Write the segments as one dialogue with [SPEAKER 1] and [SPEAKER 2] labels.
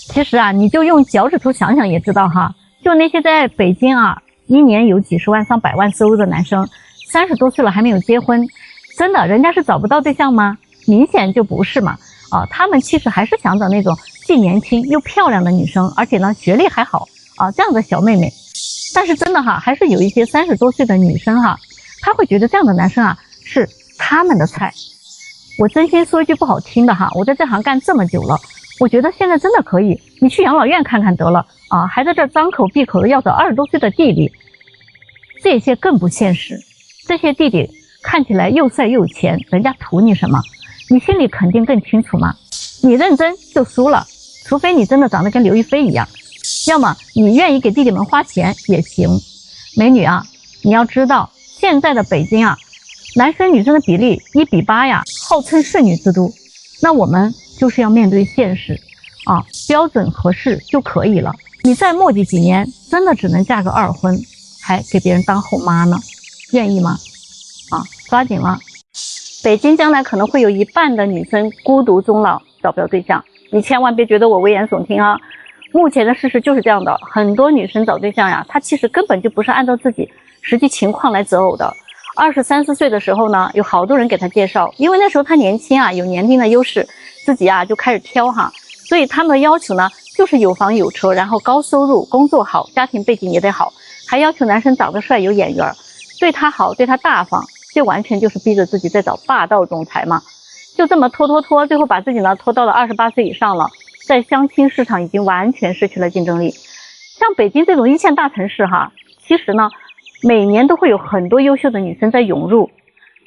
[SPEAKER 1] 其实啊，你就用脚趾头想想也知道哈，就那些在北京啊，一年有几十万上百万收入的男生，30多岁了还没有结婚，真的人家是找不到对象吗？明显就不是嘛。他们其实还是想找那种既年轻又漂亮的女生，而且呢学历还好这样的小妹妹。但是真的哈，还是有一些30多岁的女生哈，她会觉得这样的男生啊是他们的菜。我真心说一句不好听的哈，我在这行干这么久了，我觉得现在真的可以，你去养老院看看得了还在这张口闭口的要找20多岁的弟弟，这些更不现实。这些弟弟看起来又帅又有钱，人家图你什么？你心里肯定更清楚嘛。你认真就输了，除非你真的长得跟刘亦菲一样，要么你愿意给弟弟们花钱也行。美女啊，你要知道现在的北京啊，男生女生的比例1比8呀，号称剩女之都。那我们就是要面对现实标准合适就可以了。你再磨叽几年，真的只能嫁个2婚，还给别人当后妈呢，愿意吗？抓紧了。北京将来可能会有1半的女生孤独终老，找不到对象。你千万别觉得我危言耸听啊，目前的事实就是这样的。很多女生找对象呀，她其实根本就不是按照自己实际情况来择偶的。23、24岁的时候呢，有好多人给她介绍，因为那时候她年轻有年龄的优势，自己就开始挑哈。所以他们的要求呢，就是有房有车，然后高收入，工作好，家庭背景也得好，还要求男生长得帅有眼缘，对她好，对她大方。这完全就是逼着自己在找霸道总裁嘛。就这么拖，最后把自己呢拖到了28岁以上了，在相亲市场已经完全失去了竞争力。像北京这种1线大城市哈，其实呢每年都会有很多优秀的女生在涌入。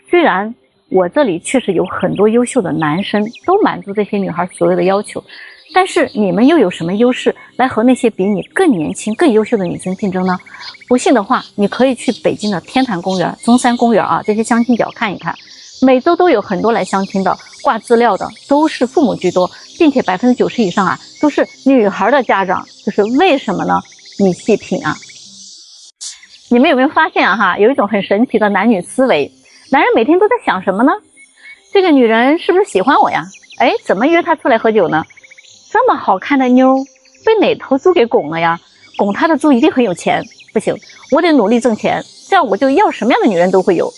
[SPEAKER 1] 虽然我这里确实有很多优秀的男生都满足这些女孩所有的要求，但是你们又有什么优势来和那些比你更年轻更优秀的女生竞争呢？不信的话，你可以去北京的天坛公园、中山公园这些相亲角看一看，每周都有很多来相亲的，挂资料的都是父母居多，并且90%以上都是女孩的家长。就是为什么呢？你细品你们有没有发现有一种很神奇的男女思维？男人每天都在想什么呢？这个女人是不是喜欢我呀？怎么约她出来喝酒呢？这么好看的妞被哪头猪给拱了呀？拱她的猪一定很有钱。不行，我得努力挣钱，这样我就要什么样的女人都会有。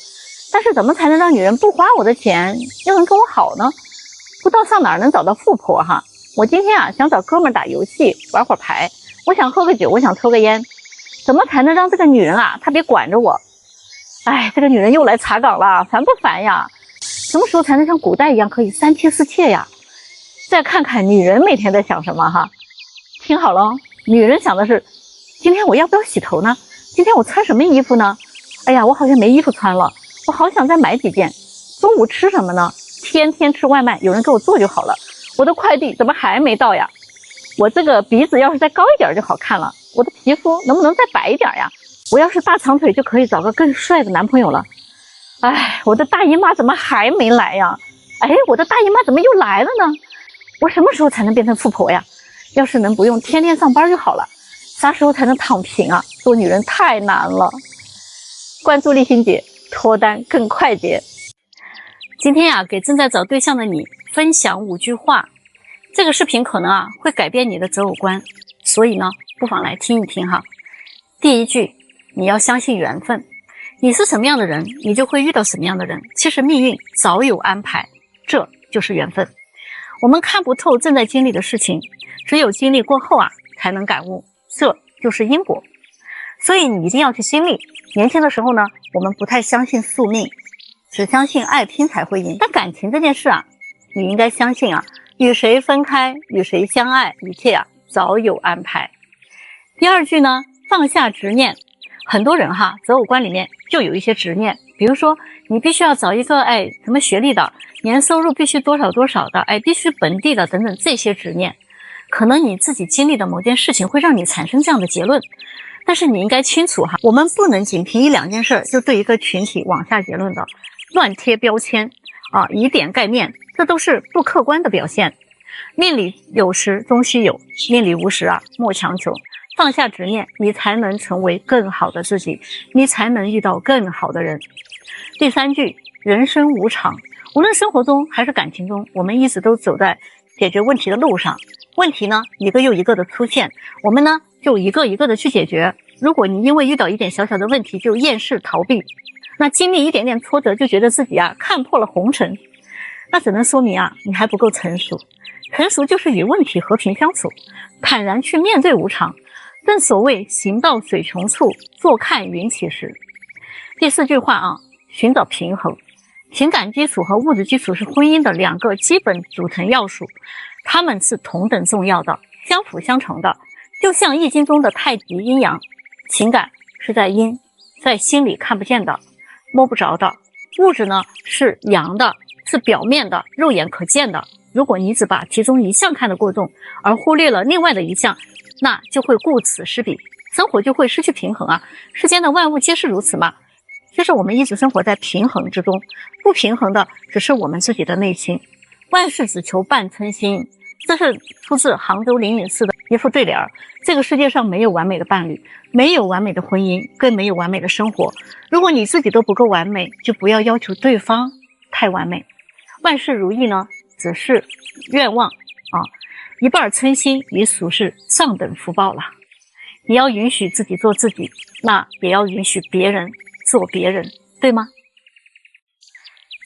[SPEAKER 1] 但是怎么才能让女人不花我的钱又能跟我好呢？不知道上哪儿能找到富婆哈。我今天想找哥们打游戏玩会儿牌，我想喝个酒，我想抽个烟，怎么才能让这个女人她别管着我？这个女人又来查岗了，烦不烦呀？什么时候才能像古代一样可以3妻4妾呀？再看看女人每天在想什么哈。听好了，女人想的是，今天我要不要洗头呢？今天我穿什么衣服呢？我好像没衣服穿了，我好想再买几件。中午吃什么呢？天天吃外卖，有人给我做就好了。我的快递怎么还没到呀？我这个鼻子要是再高一点就好看了，我的皮肤能不能再白一点呀？我要是大长腿就可以找个更帅的男朋友了。我的大姨妈怎么还没来呀？我的大姨妈怎么又来了呢？我什么时候才能变成富婆呀？要是能不用天天上班就好了。啥时候才能躺平做女人太难了。关注立新姐，脱单更快捷。今天给正在找对象的你分享5句话，这个视频可能会改变你的择偶观，所以呢不妨来听一听哈。第一句，你要相信缘分，你是什么样的人，你就会遇到什么样的人。其实命运早有安排，这就是缘分。我们看不透正在经历的事情，只有经历过后才能感悟，这就是因果。所以你一定要去经历。年轻的时候呢，我们不太相信宿命，只相信爱拼才会赢。但感情这件事你应该相信与谁分开，与谁相爱，一切早有安排。第二句呢，放下执念。很多人择偶观里面就有一些执念，比如说你必须要找一个什么学历的，年收入必须多少多少的，必须本地的等等，这些执念。可能你自己经历的某件事情会让你产生这样的结论，但是你应该清楚我们不能仅凭1、2件事就对一个群体往下结论的，乱贴标签以点盖面，这都是不客观的表现。命里有时终须有，命里无时莫强求。放下执念，你才能成为更好的自己，你才能遇到更好的人。第3句，人生无常。无论生活中还是感情中，我们一直都走在解决问题的路上，问题呢一个又一个的出现，我们呢就一个一个的去解决。如果你因为遇到一点小小的问题就厌世逃避，那经历一点点挫折就觉得自己看破了红尘，那只能说明你还不够成熟。成熟就是与问题和平相处，坦然去面对无常。正所谓行到水穷处，坐看云起时。第4句话寻找平衡。情感基础和物质基础是婚姻的2个基本组成要素，它们是同等重要的，相辅相成的。就像易经中的太极阴阳，情感是在阴，在心里看不见的，摸不着的；物质呢是阳的，是表面的，肉眼可见的。如果你只把其中一项看得过重，而忽略了另外的一项，那就会顾此失彼，生活就会失去平衡世间的万物皆是如此嘛。其实我们一直生活在平衡之中，不平衡的只是我们自己的内心。万事只求半称心，这是出自杭州灵隐寺的一副对联。这个世界上没有完美的伴侣，没有完美的婚姻，更没有完美的生活。如果你自己都不够完美，就不要要求对方太完美。万事如意呢，只是愿望一半称心已属是上等福报了。你要允许自己做自己，那也要允许别人做别人，对吗？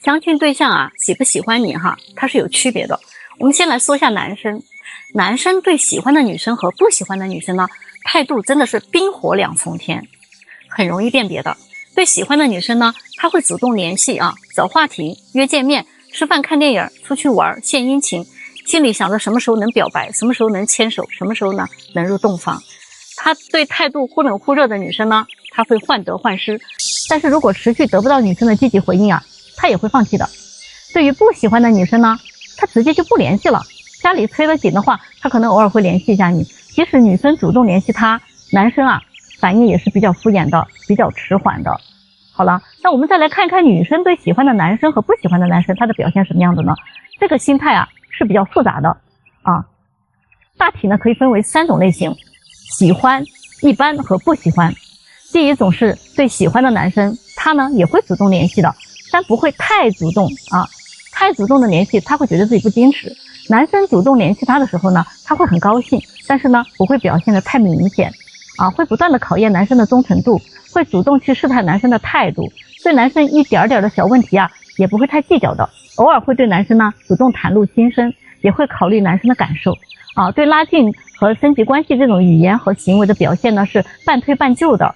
[SPEAKER 1] 相亲对象喜不喜欢你它是有区别的。我们先来说一下男生。男生对喜欢的女生和不喜欢的女生呢，态度真的是冰火两重天，很容易辨别的。对喜欢的女生呢，他会主动联系找话题，约见面，吃饭看电影，出去玩，献殷勤，心里想着什么时候能表白，什么时候能牵手，什么时候呢能入洞房。他对态度忽冷忽热的女生呢，他会患得患失，但是如果持续得不到女生的积极回应他也会放弃的。对于不喜欢的女生呢，他直接就不联系了。家里催得紧的话，他可能偶尔会联系一下你。即使女生主动联系他，男生反应也是比较敷衍的，比较迟缓的。好了，那我们再来看看女生对喜欢的男生和不喜欢的男生，他的表现什么样的呢？这个心态是比较复杂的大体呢可以分为3种类型：喜欢、一般和不喜欢。第一种是对喜欢的男生，他呢也会主动联系的，但不会太主动太主动的联系他会觉得自己不矜持。男生主动联系他的时候呢，他会很高兴，但是呢不会表现得太明显会不断的考验男生的忠诚度，会主动去试探男生的态度，对男生一点点的小问题也不会太计较的，偶尔会对男生呢主动袒露心声，也会考虑男生的感受对拉近和升级关系这种语言和行为的表现呢是半推半就的。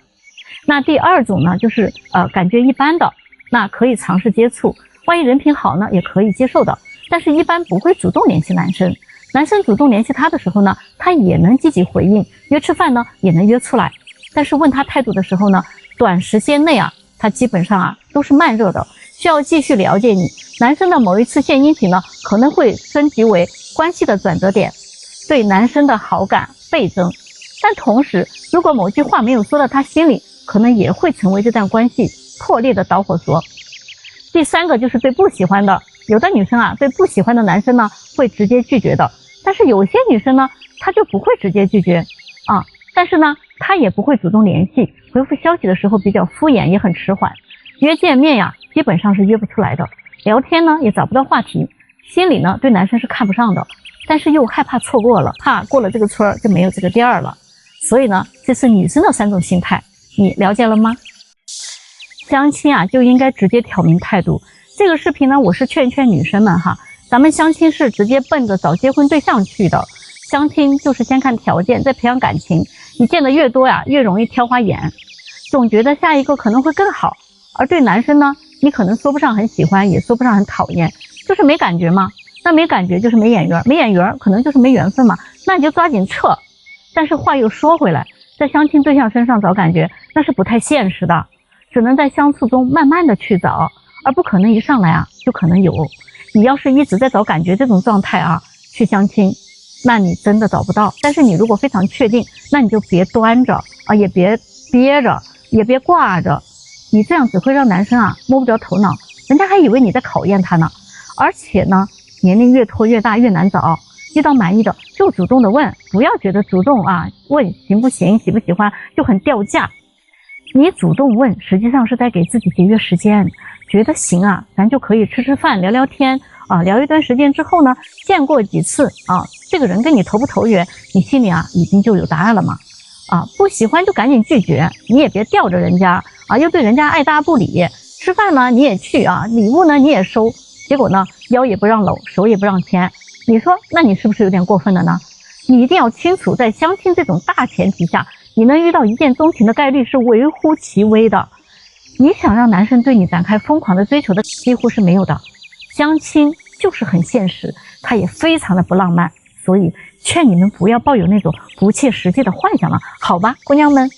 [SPEAKER 1] 那第2种呢就是感觉一般的，那可以尝试接触，万一人品好呢也可以接受的，但是一般不会主动联系男生。男生主动联系他的时候呢，他也能积极回应，约吃饭呢也能约出来，但是问他态度的时候呢，短时间内他基本上都是慢热的，需要继续了解你。男生的某一次献殷勤呢，可能会升级为关系的转折点，对男生的好感倍增。但同时，如果某句话没有说到他心里，可能也会成为这段关系破裂的导火索。第3个就是对不喜欢的，有的女生对不喜欢的男生呢会直接拒绝的，但是有些女生呢她就不会直接拒绝但是呢她也不会主动联系，回复消息的时候比较敷衍，也很迟缓，约见面基本上是约不出来的，聊天呢也找不到话题，心里呢对男生是看不上的，但是又害怕错过了，怕过了这个村就没有这个店了。所以呢这是女生的3种心态，你了解了吗？相亲就应该直接挑明态度。这个视频呢我是劝女生们咱们相亲是直接奔着找结婚对象去的，相亲就是先看条件再培养感情，你见得越多越容易挑花眼，总觉得下一个可能会更好。而对男生呢，你可能说不上很喜欢，也说不上很讨厌，就是没感觉嘛。那没感觉就是没眼缘，没眼缘可能就是没缘分嘛，那你就抓紧撤。但是话又说回来，在相亲对象身上找感觉那是不太现实的，只能在相处中慢慢的去找，而不可能一上来就可能有。你要是一直在找感觉这种状态去相亲，那你真的找不到。但是你如果非常确定，那你就别端着也别憋着，也别挂着，你这样只会让男生摸不着头脑，人家还以为你在考验他呢。而且呢年龄越拖越大越难找，遇到满意的就主动的问，不要觉得主动问行不行喜不喜欢就很掉价。你主动问实际上是在给自己节约时间，觉得行咱就可以吃吃饭聊聊天聊一段时间之后呢，见过几次这个人跟你投不投缘，你心里已经就有答案了嘛。不喜欢就赶紧拒绝，你也别吊着人家又对人家爱答不理。吃饭呢你也去礼物呢你也收，结果呢腰也不让搂，手也不让牵，你说那你是不是有点过分了呢？你一定要清楚，在相亲这种大前提下，你能遇到一见钟情的概率是微乎其微的。你想让男生对你展开疯狂的追求的几乎是没有的。相亲就是很现实，它也非常的不浪漫，所以劝你们不要抱有那种不切实际的幻想了，好吧，姑娘们。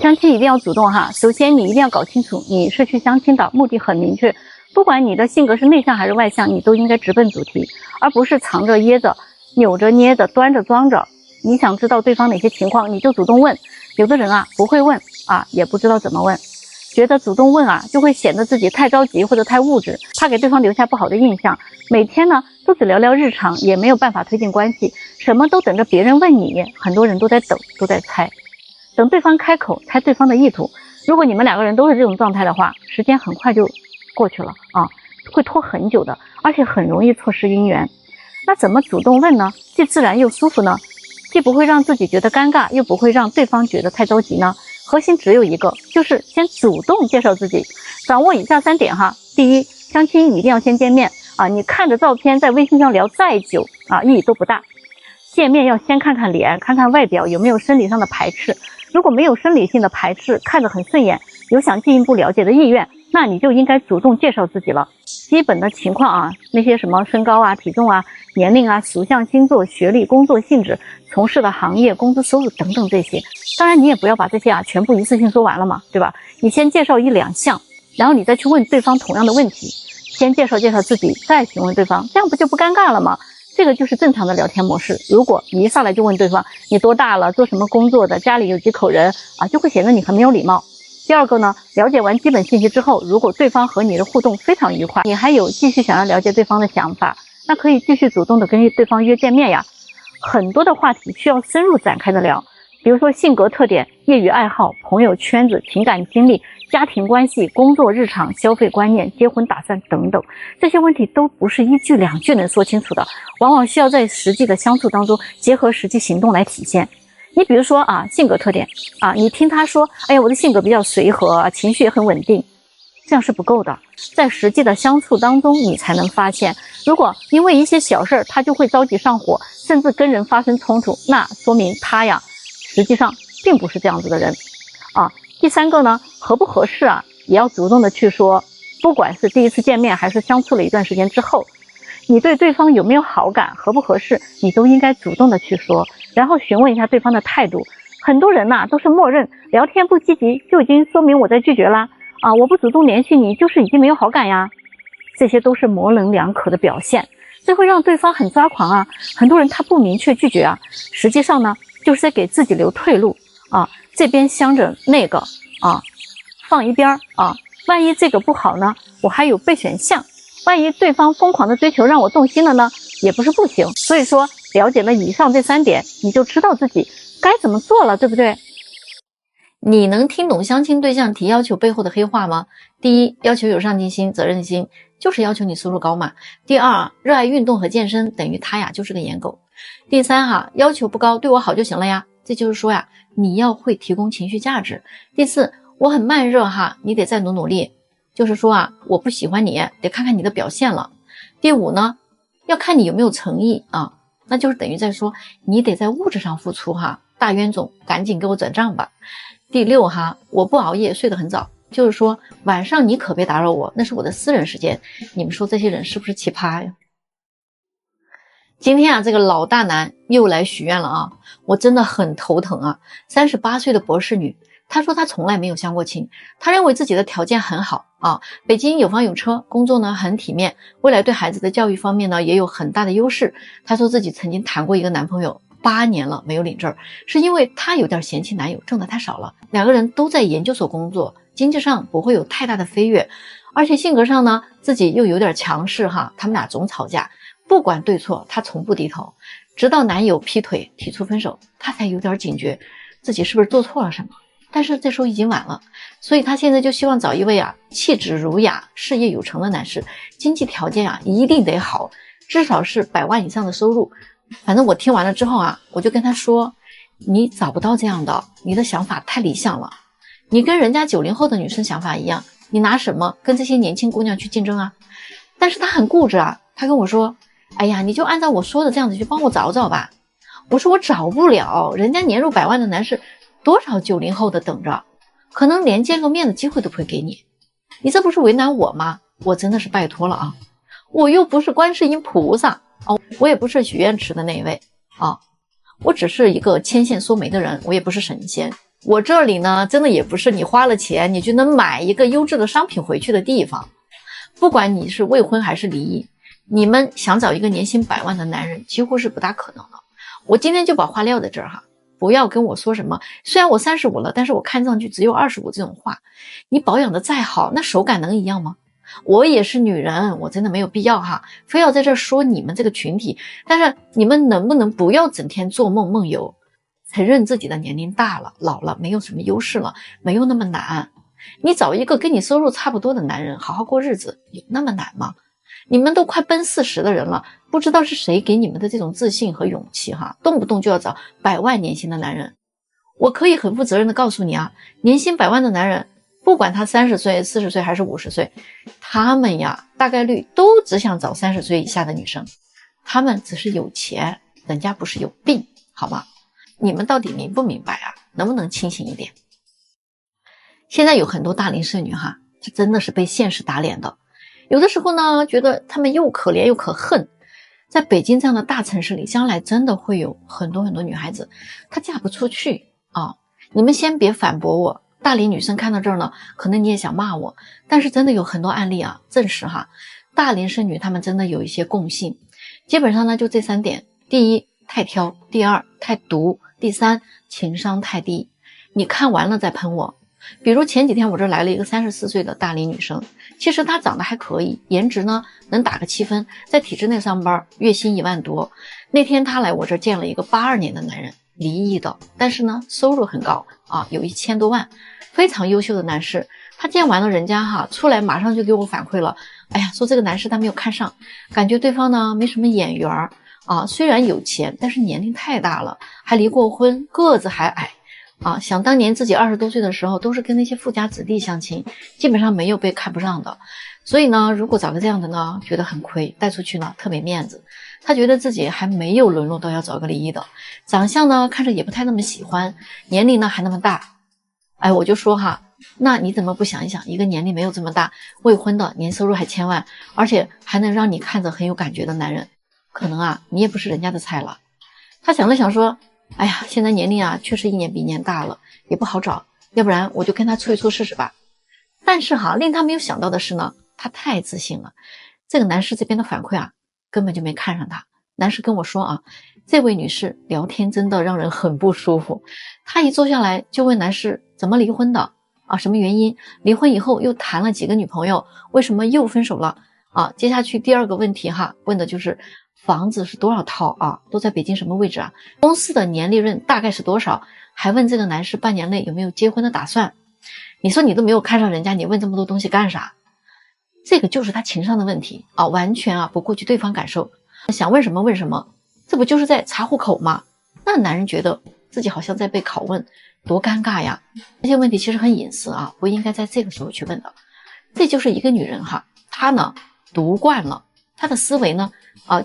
[SPEAKER 1] 相亲一定要主动首先你一定要搞清楚你是去相亲的目的很明确，不管你的性格是内向还是外向，你都应该直奔主题，而不是藏着掖着、扭着捏着、端着装着。你想知道对方哪些情况，你就主动问。有的人不会问也不知道怎么问，觉得主动问就会显得自己太着急或者太物质，怕给对方留下不好的印象。每天呢都只聊聊日常，也没有办法推进关系，什么都等着别人问你。很多人都在等，都在猜，等对方开口，猜对方的意图。如果你们两个人都是这种状态的话，时间很快就过去了会拖很久的，而且很容易错失姻缘。那怎么主动问呢？既自然又舒服呢？既不会让自己觉得尴尬，又不会让对方觉得太着急呢？核心只有一个，就是先主动介绍自己。掌握以下3点第一，相亲一定要先见面你看着照片在微信上聊再久意义都不大。见面要先看看脸，看看外表有没有生理上的排斥。如果没有生理性的排斥，看着很顺眼，有想进一步了解的意愿，那你就应该主动介绍自己了。基本的情况那些什么身高体重年龄属相、星座、学历、工作性质、从事的行业、工资收入等等这些。当然你也不要把这些全部一次性说完了嘛，对吧？你先介绍1、2项，然后你再去问对方同样的问题。先介绍自己，再询问对方，这样不就不尴尬了吗？这个就是正常的聊天模式。如果你一上来就问对方你多大了，做什么工作的，家里有几口人就会显得你很没有礼貌。第二个呢，了解完基本信息之后，如果对方和你的互动非常愉快，你还有继续想要了解对方的想法，那可以继续主动的跟对方约见面呀。很多的话题需要深入展开的聊，比如说性格特点、业余爱好、朋友圈子、情感经历、家庭关系、工作日常、消费观念、结婚打算等等，这些问题都不是1句2句能说清楚的，往往需要在实际的相处当中结合实际行动来体现。你比如说性格特点你听他说哎呀我的性格比较随和情绪也很稳定，这样是不够的。在实际的相处当中你才能发现，如果因为一些小事他就会着急上火，甚至跟人发生冲突，那说明他实际上并不是这样子的人第3个呢，合不合适也要主动的去说。不管是第一次见面还是相处了一段时间之后，你对对方有没有好感，合不合适，你都应该主动的去说，然后询问一下对方的态度。很多人都是默认聊天不积极就已经说明我在拒绝啦我不主动联系你就是已经没有好感呀，这些都是模棱两可的表现，这会让对方很抓狂很多人他不明确拒绝实际上呢就是在给自己留退路这边相着那个放一边万一这个不好呢，我还有备选项，万一对方疯狂的追求让我动心了呢，也不是不行。所以说了解了以上这3点，你就知道自己该怎么做了，对不对？
[SPEAKER 2] 你能听懂相亲对象提要求背后的黑话吗？第一，要求有上进心、责任心，就是要求你收入高嘛。第二，热爱运动和健身，等于他就是个颜狗。第三要求不高，对我好就行了呀，这就是说你要会提供情绪价值。第四，我很慢热你得再努力，就是说我不喜欢你，得看看你的表现了。第五呢，要看你有没有诚意那就是等于在说你得在物质上付出大冤种赶紧给我转账吧。第六我不熬夜，睡得很早，就是说晚上你可别打扰我，那是我的私人时间。你们说这些人是不是奇葩呀？今天这个老大男又来许愿了我真的很头疼38岁的博士女，她说她从来没有相过亲，她认为自己的条件很好北京有房有车，工作呢很体面，未来对孩子的教育方面呢也有很大的优势。她说自己曾经谈过一个男朋友，8年了没有领证，是因为她有点嫌弃男友挣得太少了，两个人都在研究所工作，经济上不会有太大的飞跃，而且性格上呢自己又有点强势他们俩总吵架，不管对错她从不低头，直到男友劈腿提出分手，她才有点警觉自己是不是做错了什么。但是这时候已经晚了，所以她现在就希望找一位气质儒雅、事业有成的男士，经济条件一定得好，至少是100万以上的收入。反正我听完了之后啊，我就跟他说，你找不到这样的，你的想法太理想了。你跟人家90后的女生想法一样，你拿什么跟这些年轻姑娘去竞争啊？但是他很固执啊，他跟我说，哎呀，你就按照我说的这样子去帮我找找吧。我说我找不了，人家年入100万的男士多少90后的等着，可能连见个面的机会都不会给你，你这不是为难我吗？我真的是拜托了啊，我又不是观世音菩萨啊，我也不是许愿池的那一位啊，我只是一个牵线说媒的人，我也不是神仙。我这里呢，真的也不是你花了钱你就能买一个优质的商品回去的地方。不管你是未婚还是离异，你们想找一个年薪100万的男人几乎是不大可能的。我今天就把话撂在这儿哈，不要跟我说什么虽然我35了，但是我看上去只有25这种话。你保养的再好，那手感能一样吗？我也是女人，我真的没有必要哈，非要在这说你们这个群体。但是你们能不能不要整天做梦梦游，承认自己的年龄大了，老了，没有什么优势了，没有那么难。你找一个跟你收入差不多的男人好好过日子，有那么难吗？你们都快奔40的人了，不知道是谁给你们的这种自信和勇气哈，动不动就要找100万年薪的男人。我可以很负责任的告诉你啊，年薪100万的男人，不管他30岁、40岁还是50岁，他们呀大概率都只想找30岁以下的女生，他们只是有钱，人家不是有病，好吗？你们到底明不明白啊？能不能清醒一点？现在有很多大龄剩女哈，这真的是被现实打脸的。有的时候呢，觉得她们又可怜又可恨。在北京这样的大城市里，将来真的会有很多很多女孩子她嫁不出去啊！你们先别反驳我，大龄女生看到这儿呢，可能你也想骂我，但是真的有很多案例啊，证实哈，大龄剩女她们真的有一些共性，基本上呢就这3点：第一，太挑；第二，太毒；第三，情商太低。你看完了再喷我。比如前几天我这来了一个34岁的大龄女生，其实她长得还可以，颜值呢能打个7分，在体制内上班，月薪1万多。那天她来我这见了一个82年的男人，离异的，但是呢收入很高啊，有1000多万，非常优秀的男士。他见完了人家哈，出来马上就给我反馈了，哎呀，说这个男士他没有看上，感觉对方呢没什么眼缘啊，虽然有钱，但是年龄太大了，还离过婚，个子还矮啊，想当年自己20多岁的时候都是跟那些富家子弟相亲，基本上没有被看不上的。所以呢，如果找个这样的呢，觉得很亏，带出去呢特没面子。他觉得自己还没有沦落到要找个离异的，长相呢看着也不太那么喜欢，年龄呢还那么大。哎，我就说哈，那你怎么不想一想，一个年龄没有这么大，未婚的，年收入还1000万，而且还能让你看着很有感觉的男人，可能啊你也不是人家的菜了。他想了想说，哎呀，现在年龄啊确实一年比一年大了，也不好找，要不然我就跟他处一处试试吧。但是哈，令他没有想到的是呢，他太自信了，这个男士这边的反馈啊根本就没看上他。男士跟我说啊，这位女士聊天真的让人很不舒服，他一坐下来就问男士怎么离婚的啊，什么原因，离婚以后又谈了几个女朋友，为什么又分手了啊？接下去第2个问题哈，问的就是房子是多少套啊，都在北京什么位置啊，公司的年利润大概是多少，还问这个男士半年内有没有结婚的打算。你说你都没有看上人家，你问这么多东西干啥？这个就是他情商的问题啊，完全啊不顾及对方感受，想问什么问什么，这不就是在查户口吗？那男人觉得自己好像在被拷问，多尴尬呀。这些问题其实很隐私啊，不应该在这个时候去问的。这就是一个女人哈，她呢读惯了，她的思维呢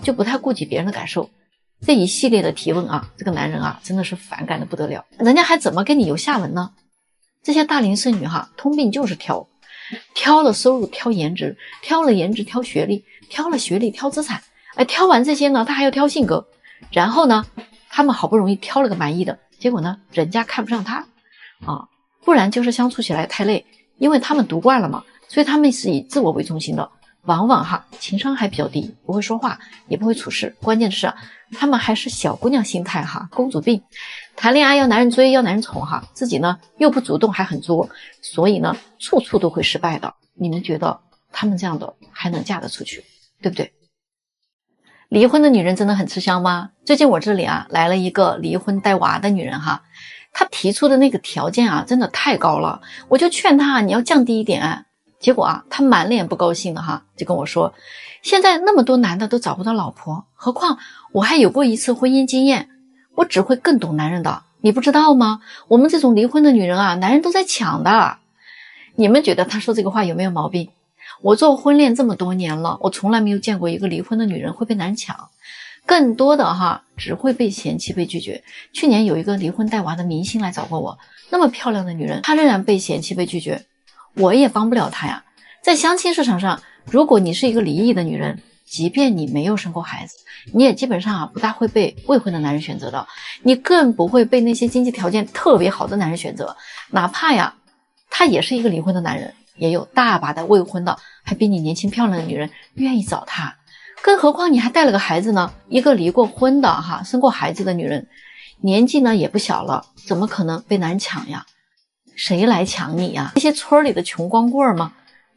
[SPEAKER 2] 就不太顾及别人的感受。这一系列的提问啊，这个男人啊真的是反感的不得了，人家还怎么跟你有下文呢？这些大龄剩女哈，通病就是挑了收入，挑颜值，挑了颜值，挑学历，挑了学历，挑资产。哎，挑完这些呢，他还要挑性格，然后呢，他们好不容易挑了个满意的，结果呢，人家看不上他啊，不然就是相处起来太累，因为他们读惯了嘛，所以他们是以自我为中心的，往往哈情商还比较低，不会说话，也不会处事，关键是他们还是小姑娘心态哈，公主病，谈恋爱要男人追，要男人宠哈，自己呢又不主动，还很作，所以呢处处都会失败的。你们觉得他们这样的还能嫁得出去，对不对？离婚的女人真的很吃香吗？最近我这里啊来了一个离婚带娃的女人哈，她提出的那个条件啊真的太高了，我就劝她你要降低一点，结果啊，他满脸不高兴的哈，就跟我说，现在那么多男的都找不到老婆，何况我还有过一次婚姻经验，我只会更懂男人的，你不知道吗？我们这种离婚的女人啊，男人都在抢的。你们觉得他说这个话有没有毛病？我做婚恋这么多年了，我从来没有见过一个离婚的女人会被男人抢，更多的哈只会被嫌弃被拒绝。去年有一个离婚带娃的明星来找过我，那么漂亮的女人，她仍然被嫌弃被拒绝，我也帮不了她呀。在相亲市场上，如果你是一个离异的女人，即便你没有生过孩子，你也基本上不大会被未婚的男人选择的，你更不会被那些经济条件特别好的男人选择，哪怕呀他也是一个离婚的男人，也有大把的未婚的还比你年轻漂亮的女人愿意找他，更何况你还带了个孩子呢。一个离过婚的生过孩子的女人，年纪呢也不小了，怎么可能被男人抢呀？谁来抢你呀？那些村里的穷光棍吗？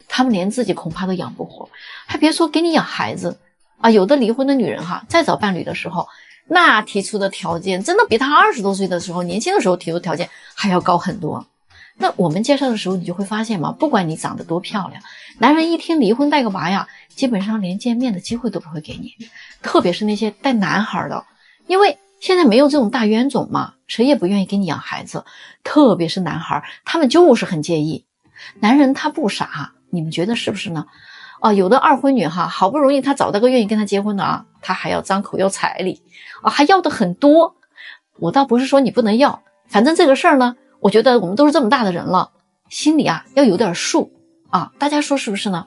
[SPEAKER 2] 他们连自己恐怕都养不活，还别说给你养孩子啊！有的离婚的女人在找伴侣的时候，那提出的条件真的比她20多岁的时候年轻的时候提出条件还要高很多。那我们介绍的时候你就会发现嘛，不管你长得多漂亮，男人一听离婚带个娃呀，基本上连见面的机会都不会给你，特别是那些带男孩的，因为现在没有这种大冤种嘛，谁也不愿意给你养孩子，特别是男孩，他们就是很介意。男人他不傻，你们觉得是不是呢？有的二婚女好不容易他找到个愿意跟他结婚的他还要张口要彩礼还要的很多。我倒不是说你不能要，反正这个事儿呢，我觉得我们都是这么大的人了，心里要有点数大家说是不是呢？